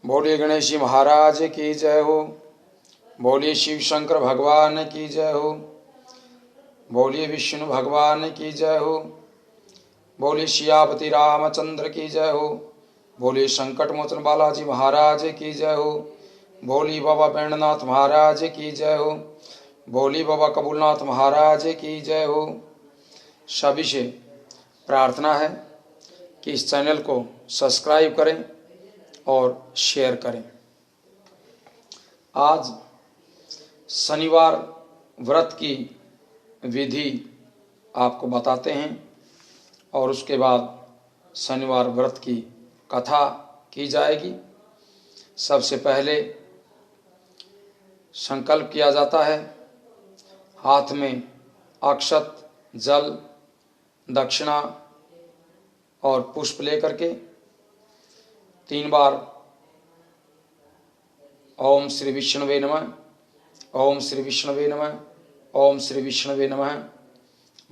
बोलिए गणेश जी महाराज की जय हो। बोलिए शिव शंकर भगवान की जय हो। बोलिए विष्णु भगवान की जय हो। बोलिए सियापति रामचंद्र की जय हो। बोलिए संकट मोचन बालाजी महाराज की जय हो। बोलिए बाबा बैणनाथ महाराज की जय हो। बोलिए बाबा कबूलनाथ महाराज की जय हो। सभी से प्रार्थना है कि इस चैनल को सब्सक्राइब करें और शेयर करें। आज शनिवार व्रत की विधि आपको बताते हैं और उसके बाद शनिवार व्रत की कथा की जाएगी। सबसे पहले संकल्प किया जाता है, हाथ में अक्षत, जल, दक्षिणा और पुष्प लेकर के 3 बार ओम श्री विष्णुवे नमः, ओम श्री विष्णुवे नमः, ओम श्री विष्णुवे नमः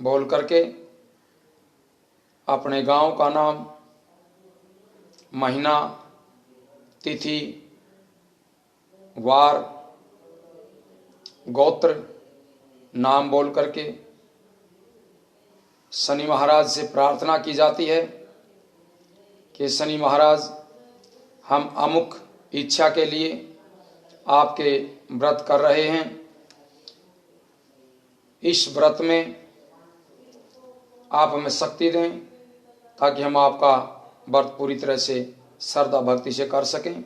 बोल करके अपने गांव का नाम, महीना, तिथि, वार, गोत्र नाम बोल करके शनि महाराज से प्रार्थना की जाती है कि शनि महाराज, हम अमुक इच्छा के लिए आपके व्रत कर रहे हैं। इस व्रत में आप हमें शक्ति दें ताकि हम आपका व्रत पूरी तरह से श्रद्धा भक्ति से कर सकें।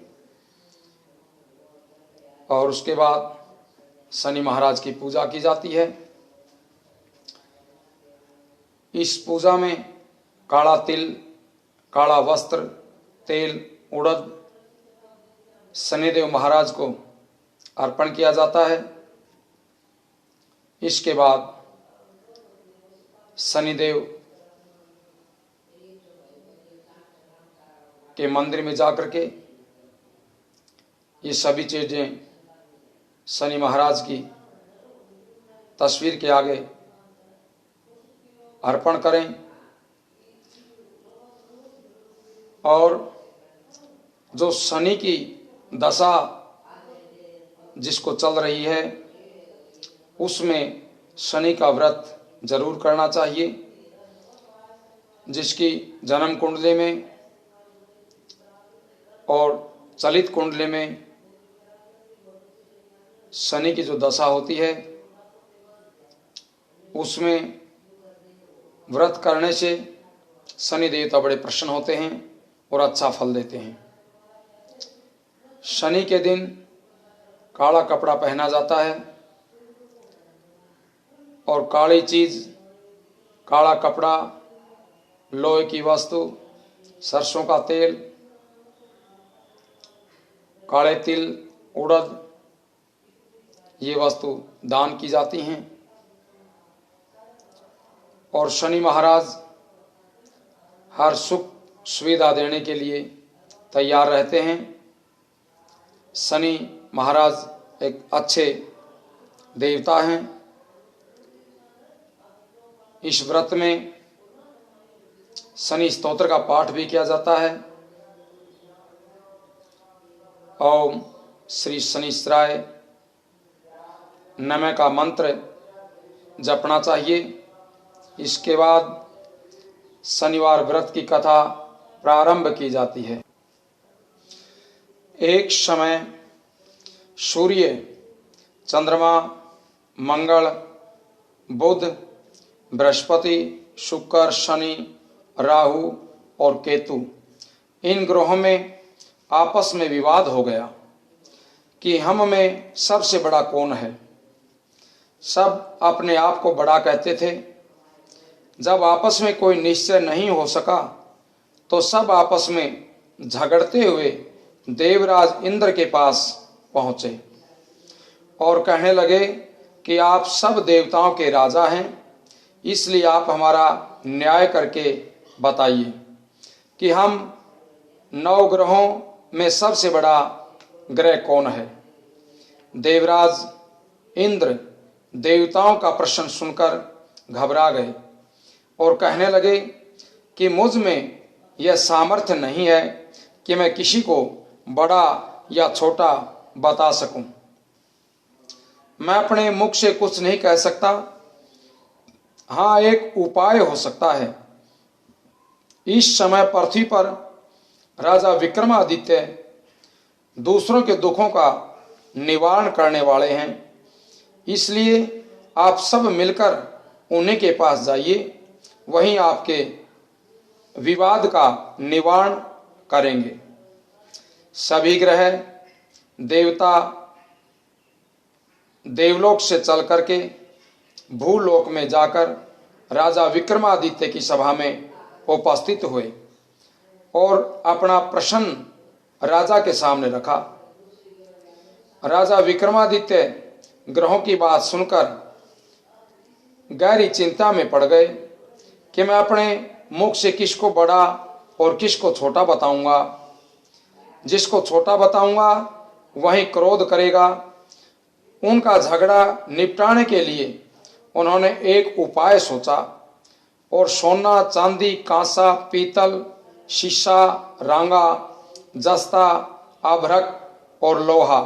और उसके बाद शनि महाराज की पूजा की जाती है। इस पूजा में काला तिल, काला वस्त्र, तेल, उड़द शनिदेव महाराज को अर्पण किया जाता है। इसके बाद शनिदेव के मंदिर में जाकर के ये सभी चीजें शनि महाराज की तस्वीर के आगे अर्पण करें। और जो शनि की दशा जिसको चल रही है उसमें शनि का व्रत जरूर करना चाहिए। जिसकी जन्म कुंडली में और चलित कुंडली में शनि की जो दशा होती है उसमें व्रत करने से शनि देवता बड़े प्रसन्न होते हैं और अच्छा फल देते हैं। शनि के दिन काला कपड़ा पहना जाता है और काली चीज, काला कपड़ा, लोहे की वस्तु, सरसों का तेल, काले तिल, उड़द ये वस्तु दान की जाती हैं। और शनि महाराज हर सुख सुविधा देने के लिए तैयार रहते हैं। शनि महाराज एक अच्छे देवता हैं। इस व्रत में शनि स्तोत्र का पाठ भी किया जाता है। ओम श्री शनिश्चराय नमः का मंत्र जपना चाहिए। इसके बाद शनिवार व्रत की कथा प्रारंभ की जाती है। एक समय सूर्य, चंद्रमा, मंगल, बुध, बृहस्पति, शुक्र, शनि, राहु और केतु इन ग्रहों में आपस में विवाद हो गया कि हम में सबसे बड़ा कौन है। सब अपने आप को बड़ा कहते थे। जब आपस में कोई निश्चय नहीं हो सका तो सब आपस में झगड़ते हुए देवराज इंद्र के पास पहुंचे और कहने लगे कि आप सब देवताओं के राजा हैं, इसलिए आप हमारा न्याय करके बताइए कि हम 9 ग्रहों में सबसे बड़ा ग्रह कौन है। देवराज इंद्र देवताओं का प्रश्न सुनकर घबरा गए और कहने लगे कि मुझ में यह सामर्थ्य नहीं है कि मैं किसी को बड़ा या छोटा बता सकूं। मैं अपने मुख से कुछ नहीं कह सकता। हाँ, एक उपाय हो सकता है। इस समय पृथ्वी पर राजा विक्रमादित्य दूसरों के दुखों का निवारण करने वाले हैं, इसलिए आप सब मिलकर उन्हीं के पास जाइए, वहीं आपके विवाद का निवारण करेंगे। सभी ग्रह देवता देवलोक से चल करके भूलोक में जाकर राजा विक्रमादित्य की सभा में उपस्थित हुए और अपना प्रश्न राजा के सामने रखा। राजा विक्रमादित्य ग्रहों की बात सुनकर गहरी चिंता में पड़ गए कि मैं अपने मुख से किसको बड़ा और किसको छोटा बताऊंगा। जिसको छोटा बताऊंगा वही क्रोध करेगा। उनका झगड़ा निपटाने के लिए उन्होंने एक उपाय सोचा और सोना, चांदी, कांसा, पीतल, शीशा, रांगा, जस्ता, आभ्रक और लोहा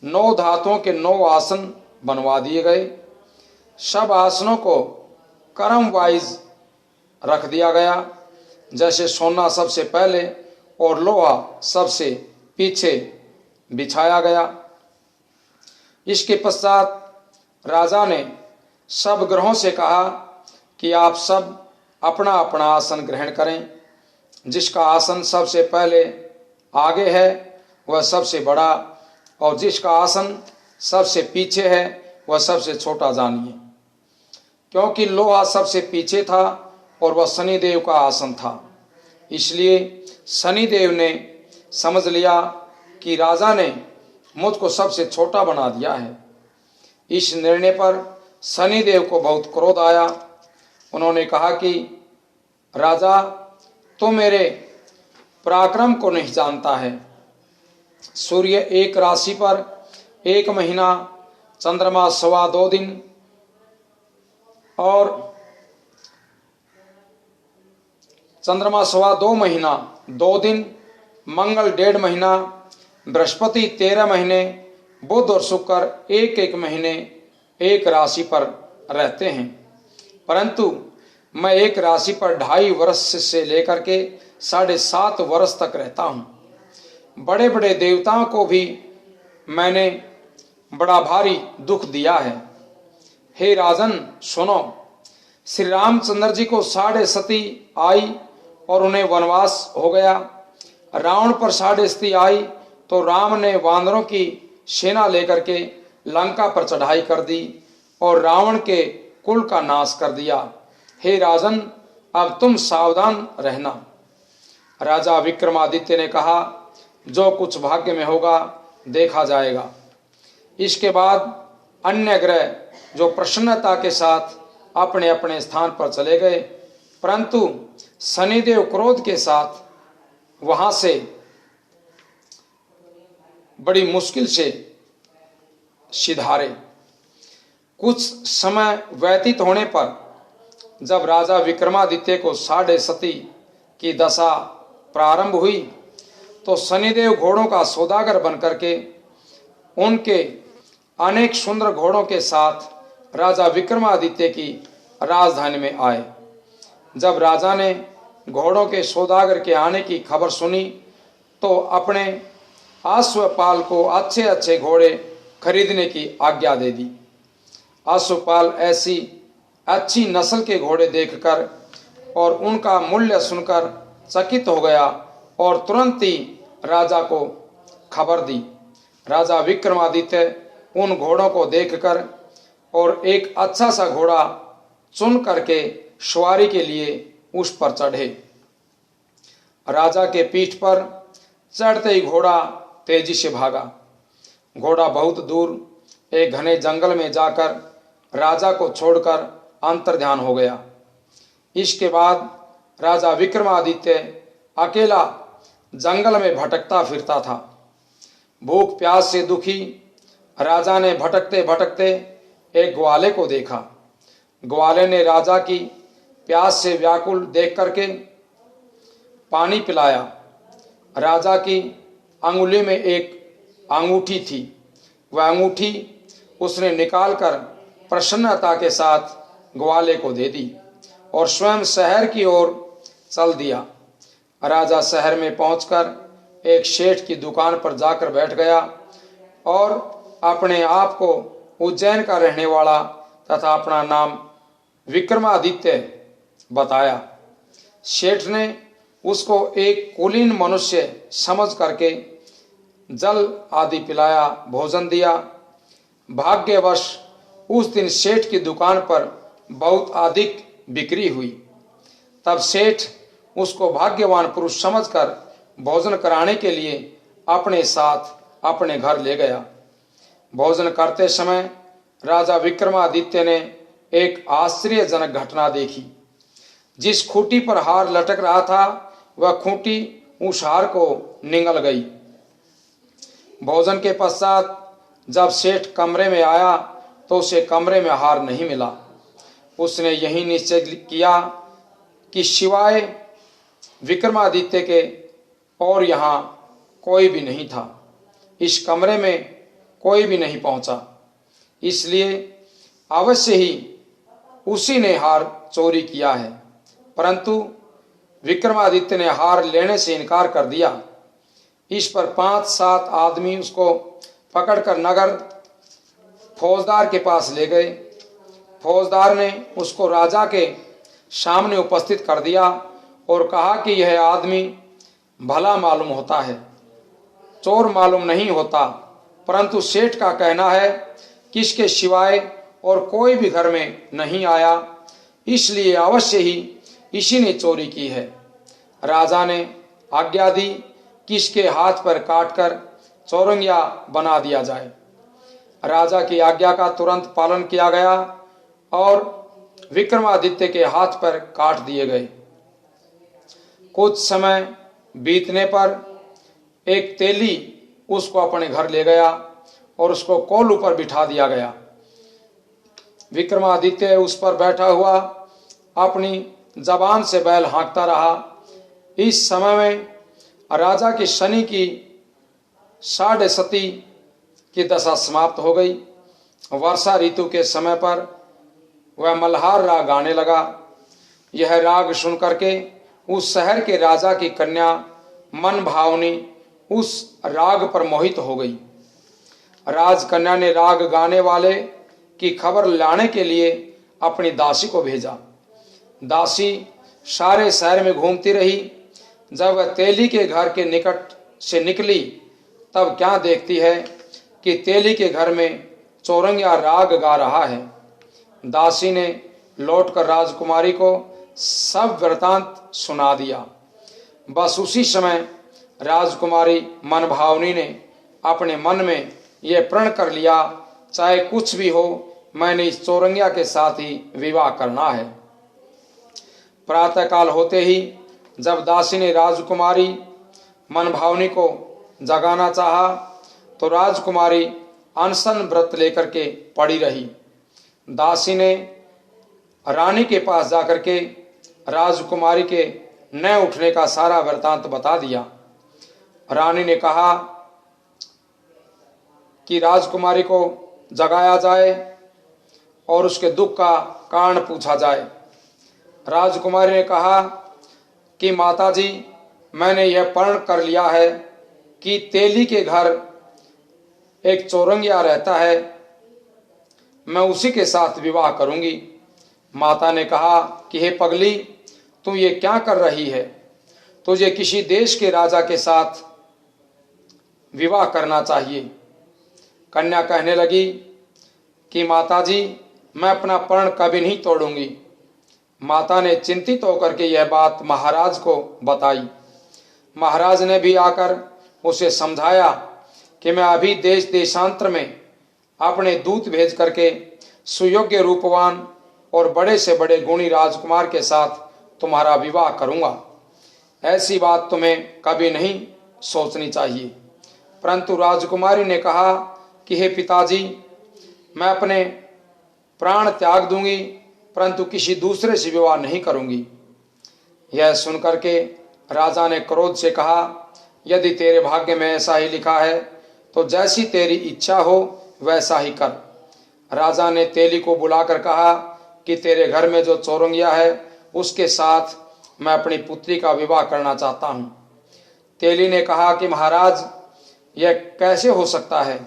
9 धातुओं के 9 आसन बनवा दिए गए। सब आसनों को क्रम वाइज रख दिया गया, जैसे सोना सबसे पहले और लोहा सबसे पीछे बिछाया गया। इसके पश्चात राजा ने सब ग्रहों से कहा कि आप सब अपना अपना आसन ग्रहण करें। जिसका आसन सबसे पहले आगे है वह सबसे बड़ा, और जिसका आसन सबसे पीछे है वह सबसे छोटा जानिए। क्योंकि लोहा सबसे पीछे था और वह शनिदेव का आसन था, इसलिए शनिदेव ने समझ लिया कि राजा ने मुझको सबसे छोटा बना दिया है। इस निर्णय पर शनिदेव को बहुत क्रोध आया। उन्होंने कहा कि राजा, तो मेरे पराक्रम को नहीं जानता है। सूर्य एक राशि पर 1 महीना, चंद्रमा 2.25 दिन और चंद्रमा 2.25 महीना 2 दिन, मंगल 1.5 महीना, बृहस्पति 13 महीने, बुध और शुक्र 1-1 महीने एक राशि पर रहते हैं। परंतु मैं एक राशि पर 2.5 वर्ष से लेकर के 7.5 वर्ष तक रहता हूँ। बड़े बड़े देवताओं को भी मैंने बड़ा भारी दुख दिया है। हे राजन सुनो, श्री रामचंद्र जी को 7.5 सती आई और उन्हें वनवास हो गया। रावण पर 7.5 सती आई तो राम ने वानरों की सेना लेकर के लंका पर चढ़ाई कर दी और रावण के कुल का नाश कर दिया। हे राजन, अब तुम सावधान रहना। राजा विक्रमादित्य ने कहा, जो कुछ भाग्य में होगा देखा जाएगा। इसके बाद अन्य ग्रह जो प्रसन्नता के साथ अपने अपने स्थान पर चले गए, परंतु शनिदेव क्रोध के साथ वहां से बड़ी मुश्किल से सिधारे। कुछ समय व्यतीत होने पर जब राजा विक्रमादित्य को 7.5 सती की दशा प्रारंभ हुई तो शनिदेव घोड़ों का सौदागर बनकर के उनके अनेक सुंदर घोड़ों के साथ राजा विक्रमादित्य की राजधानी में आए। जब राजा ने घोड़ों के सौदागर के आने की खबर सुनी तो अपने अश्वपाल को अच्छे अच्छे घोड़े खरीदने की आज्ञा दे दी। अश्वपाल ऐसी अच्छी नस्ल के घोड़े देखकर और उनका मूल्य सुनकर चकित हो गया और तुरंत ही राजा को खबर दी। राजा विक्रमादित्य उन घोड़ों को देखकर और एक अच्छा सा घोड़ा चुन करके सवारी के लिए उस पर चढ़े। राजा के पीठ पर चढ़ते ही घोड़ा तेजी से भागा। घोड़ा बहुत दूर एक घने जंगल में जाकर राजा को छोड़कर अंतर्ध्यान हो गया। इसके बाद राजा विक्रमादित्य अकेला जंगल में भटकता फिरता था। भूख प्यास से दुखी राजा ने भटकते भटकते एक ग्वाले को देखा। ग्वाले ने राजा की प्यास से व्याकुल देख करके पानी पिलाया। राजा की अंगुली में एक अंगूठी थी। वह अंगूठी उसने निकालकर प्रसन्नता के साथ ग्वाले को दे दी और स्वयं शहर की ओर चल दिया। राजा शहर में पहुंचकर एक सेठ की दुकान पर जाकर बैठ गया और अपने आप को उज्जैन का रहने वाला तथा अपना नाम विक्रमादित्य बताया। सेठ ने उसको एक कुलीन मनुष्य समझ करके जल आदि पिलाया, भोजन दिया। भाग्यवश उस दिन सेठ की दुकान पर बहुत अधिक बिक्री हुई। तब सेठ उसको भाग्यवान पुरुष समझकर भोजन कराने के लिए अपने साथ अपने घर ले गया। भोजन करते समय राजा विक्रमादित्य ने एक आश्चर्यजनक घटना देखी। जिस खूंटी पर हार लटक रहा था वह खूंटी उस हार को निगल गई। भोजन के पश्चात जब सेठ कमरे में आया तो उसे कमरे में हार नहीं मिला। उसने यही निश्चय किया कि सिवाय विक्रमादित्य के और यहाँ कोई भी नहीं था। इस कमरे में कोई भी नहीं पहुंचा, इसलिए अवश्य ही उसी ने हार चोरी किया है। परंतु विक्रमादित्य ने हार लेने से इनकार कर दिया। इस पर 5-7 आदमी उसको पकड़कर नगर फौजदार के पास ले गए। फौजदार ने उसको राजा के सामने उपस्थित कर दिया और कहा कि यह आदमी भला मालूम होता है, चोर मालूम नहीं होता, परंतु सेठ का कहना है कि इसके सिवाय और कोई भी घर में नहीं आया, इसलिए अवश्य ही इसी ने चोरी की है। राजा ने आज्ञा दी कि इसके हाथ पर काटकर चौरंगिया बना दिया जाए। राजा की आज्ञा का तुरंत पालन किया गया और विक्रमादित्य के हाथ पर काट दिए गए। कुछ समय बीतने पर एक तेली उसको अपने घर ले गया और उसको कोल पर बिठा दिया गया। विक्रमादित्य उस पर बैठा हुआ अपनी जबान से बैल हाँकता रहा। इस समय में राजा की शनि की 7.5 की दशा समाप्त हो गई। वर्षा ऋतु के समय पर वह मल्हार राग गाने लगा। यह राग सुन करके उस शहर के राजा की कन्या मन भावनी उस राग पर मोहित हो गई। राजकन्या ने राग गाने वाले की खबर लाने के लिए अपनी दासी को भेजा। दासी सारे शहर में घूमती रही। जब वह तेली के घर के निकट से निकली तब क्या देखती है कि तेली के घर में चौरंगिया राग गा रहा है। दासी ने लौटकर राजकुमारी को सब वृतांत सुना दिया। बस उसी समय राजकुमारी मनभावनी ने अपने मन में यह प्रण कर लिया, चाहे कुछ भी हो मैंने इस चौरंगिया के साथ ही विवाह करना है। प्रातःकाल होते ही जब दासी ने राजकुमारी मनभावनी को जगाना चाहा तो राजकुमारी अनशन व्रत लेकर के पड़ी रही। दासी ने रानी के पास जाकर के राजकुमारी के न उठने का सारा वृतांत बता दिया। रानी ने कहा कि राजकुमारी को जगाया जाए और उसके दुख का कारण पूछा जाए। राजकुमारी ने कहा कि माताजी, मैंने यह प्रण कर लिया है कि तेली के घर एक चौरंगिया रहता है, मैं उसी के साथ विवाह करूंगी। माता ने कहा कि हे पगली, तू ये क्या कर रही है? तुझे किसी देश के राजा के साथ विवाह करना चाहिए। कन्या कहने लगी कि माताजी, मैं अपना प्रण कभी नहीं तोड़ूंगी। माता ने चिंतित होकर के यह बात महाराज को बताई। महाराज ने भी आकर उसे समझाया कि मैं अभी देश देशांतर में अपने दूत भेज करके सुयोग्य रूपवान और बड़े से बड़े गुणी राजकुमार के साथ तुम्हारा विवाह करूंगा। ऐसी बात तुम्हें कभी नहीं सोचनी चाहिए। परंतु राजकुमारी ने कहा कि हे पिताजी, मैं अपने प्राण त्याग दूंगी, परंतु किसी दूसरे से विवाह नहीं करूंगी। यह सुनकर के राजा ने क्रोध से कहा, यदि तेरे भाग्य में ऐसा ही लिखा है तो जैसी तेरी इच्छा हो वैसा ही कर। राजा ने तेली को बुलाकर कहा कि तेरे घर में जो चौरंगिया है उसके साथ मैं अपनी पुत्री का विवाह करना चाहता हूं। तेली ने कहा कि महाराज, यह कैसे हो सकता है?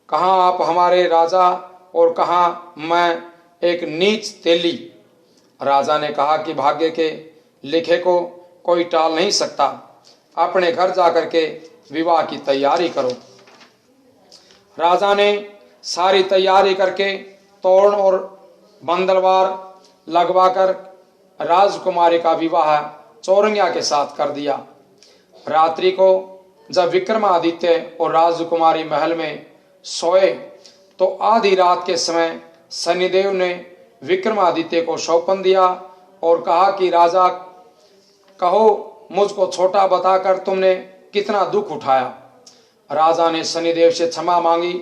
कहाँ आप हमारे राजा और कहाँ मैं एक नीच तेली। राजा ने कहा कि भाग्य के लिखे को कोई टाल नहीं सकता, अपने घर जाकर के विवाह की तैयारी करो। राजा ने सारी तैयारी करके तोरण और बंदरवार लगवाकर राजकुमारी का विवाह चौरंगिया के साथ कर दिया। रात्रि को जब विक्रमादित्य और राजकुमारी महल में सोए तो आधी रात के समय शनिदेव ने विक्रमादित्य को सौंपन दिया और कहा कि राजा, कहो मुझको छोटा बताकर तुमने कितना दुख उठाया। राजा ने शनिदेव से क्षमा मांगी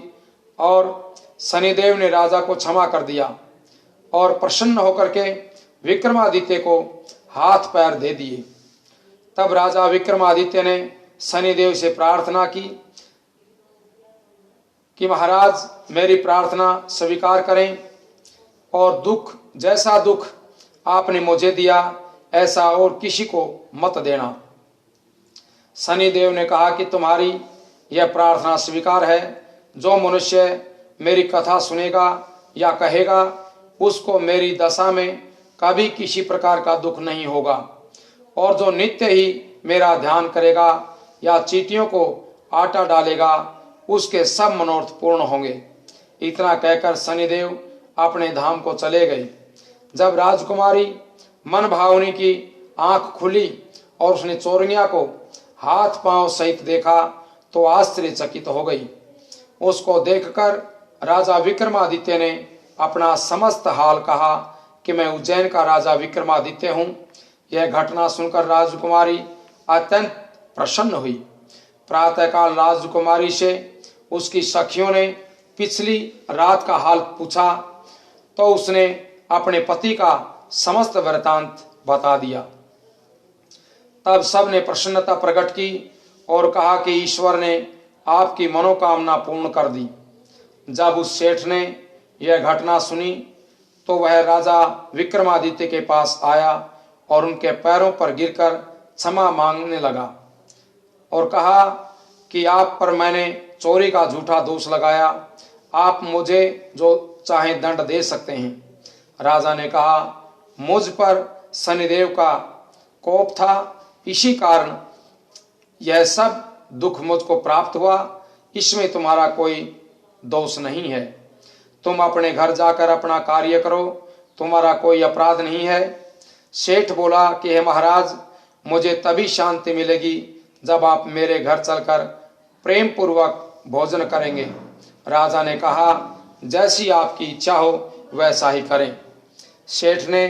और शनिदेव ने राजा को क्षमा कर दिया और प्रसन्न होकर के विक्रमादित्य को हाथ पैर दे दिए। तब राजा विक्रमादित्य ने शनिदेव से प्रार्थना की कि महाराज, मेरी प्रार्थना स्वीकार करें और दुख, जैसा दुख आपने मुझे दिया ऐसा और किसी को मत देना। शनिदेव ने कहा कि तुम्हारी यह प्रार्थना स्वीकार है। जो मनुष्य मेरी कथा सुनेगा या कहेगा उसको मेरी दशा में कभी किसी प्रकार का दुख नहीं होगा, और जो नित्य ही मेरा ध्यान करेगा या चींटियों को आटा डालेगा उसके सब मनोरथ पूर्ण होंगे। इतना कहकर शनिदेव अपने धाम को चले गए। जब राजकुमारी मन भावनी की आंख खुली और उसने चौरंगिया को हाथ पांव सहित देखा तो आश्चर्यचकित हो गई। उसको देखकर राजा विक्रमादित्य ने अपना समस्त हाल कहा कि मैं उज्जैन का राजा विक्रमादित्य हूं। यह घटना सुनकर राजकुमारी अत्यंत प्रसन्न हुई। प्रातःकाल राजकुमारी से उसकी सखियों ने पिछली रात का हाल पूछा तो उसने अपने पति का समस्त वृतांत बता दिया। तब सब ने प्रसन्नता प्रकट की और कहा कि ईश्वर ने आपकी मनोकामना पूर्ण कर दी। जब उस सेठ ने यह घटना सुनी तो वह राजा विक्रमादित्य के पास आया और उनके पैरों पर गिरकर क्षमा मांगने लगा और कहा कि आप पर मैंने चोरी का झूठा दोष लगाया, आप मुझे जो चाहे दंड दे सकते हैं। राजा ने कहा, मुझ पर शनिदेव का कोप था, इसी कारण यह सब दुख मुझको प्राप्त हुआ, इसमें तुम्हारा कोई दोष नहीं है। तुम अपने घर जाकर अपना कार्य करो, तुम्हारा कोई अपराध नहीं है। सेठ बोला कि हे महाराज, मुझे तभी शांति मिलेगी जब आप मेरे घर चलकर प्रेम पूर्वक भोजन करेंगे। राजा ने कहा, जैसी आपकी इच्छा हो वैसा ही करें। सेठ ने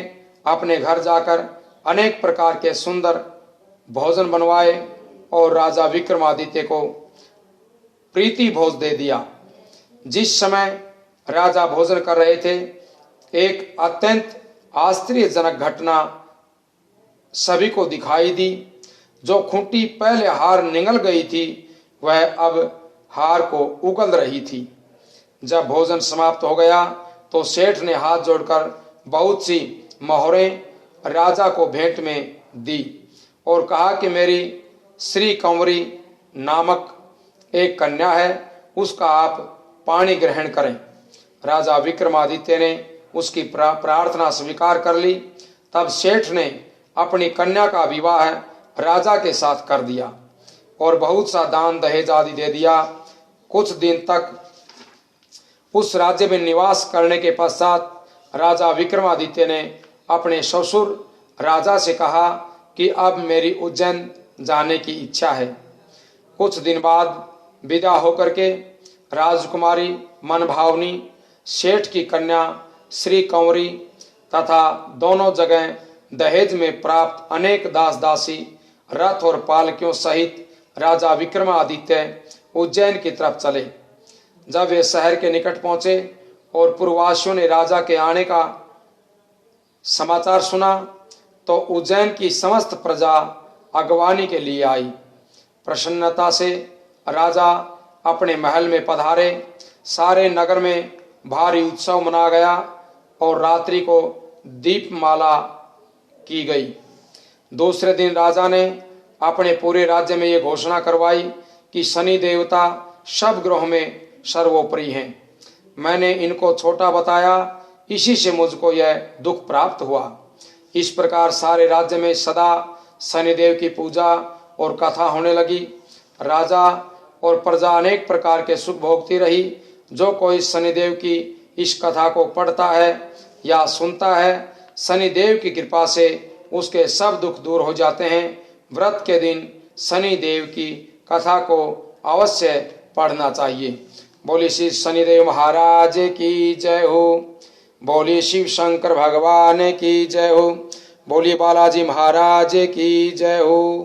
अपने घर जाकर अनेक प्रकार के सुंदर भोजन बनवाए और राजा विक्रमादित्य को प्रीति भोज दे दिया। जिस समय राजा भोजन कर रहे थे, एक अत्यंत आश्चर्यजनक घटना सभी को दिखाई दी। जो खूंटी पहले हार निगल गई थी वह अब हार को उगल रही थी। जब भोजन समाप्त हो गया तो सेठ ने हाथ जोड़कर बहुत सी मोहरें राजा को भेंट में दी और कहा कि मेरी श्री कंवरी नामक एक कन्या है, उसका आप पानी ग्रहण करें। राजा विक्रमादित्य ने उसकी प्रार्थना स्वीकार कर ली। तब सेठ ने अपनी कन्या का विवाह राजा के साथ कर दिया और बहुत सा दान दहेज आदि दे दिया। कुछ दिन तक उस राज्य में निवास करने के पश्चात राजा विक्रमादित्य ने अपने ससुर राजा से कहा कि अब मेरी उज्जैन जाने की इच्छा है। कुछ दिन बाद विदा होकर के राजकुमारी मनभावनी, सेठ की कन्या श्री कंवरी तथा दोनों जगह दहेज में प्राप्त अनेक दास दासी, रथ और पालकियों सहित राजा विक्रमादित्य उज्जैन की तरफ चले। जब वे शहर के निकट पहुंचे और पूर्ववासियों ने राजा के आने का समाचार सुना तो उज्जैन की समस्त प्रजा अगवानी के लिए आई। प्रसन्नता से राजा अपने महल में पधारे। सारे नगर में भारी उत्सव मना गया और रात्रि को दीपमाला की गई। दूसरे दिन राजा ने अपने पूरे राज्य में यह घोषणा करवाई कि शनि देवता सब ग्रहों में सर्वोपरि हैं। मैंने इनको छोटा बताया, इसी से मुझको यह दुख प्राप्त हुआ। इस प्रकार सारे राज्य में सदा शनिदेव की पूजा और कथा होने लगी। राजा और प्रजा अनेक प्रकार के सुख भोगती रही। जो कोई शनिदेव की इस कथा को पढ़ता है या सुनता है, शनिदेव की कृपा से उसके सब दुख दूर हो जाते हैं। व्रत के दिन शनिदेव की कथा को अवश्य पढ़ना चाहिए। बोली श्री शनिदेव महाराज की जय हो। बोली शिव शंकर भगवान की जय हो। बोलिए बालाजी महाराज की जय हो।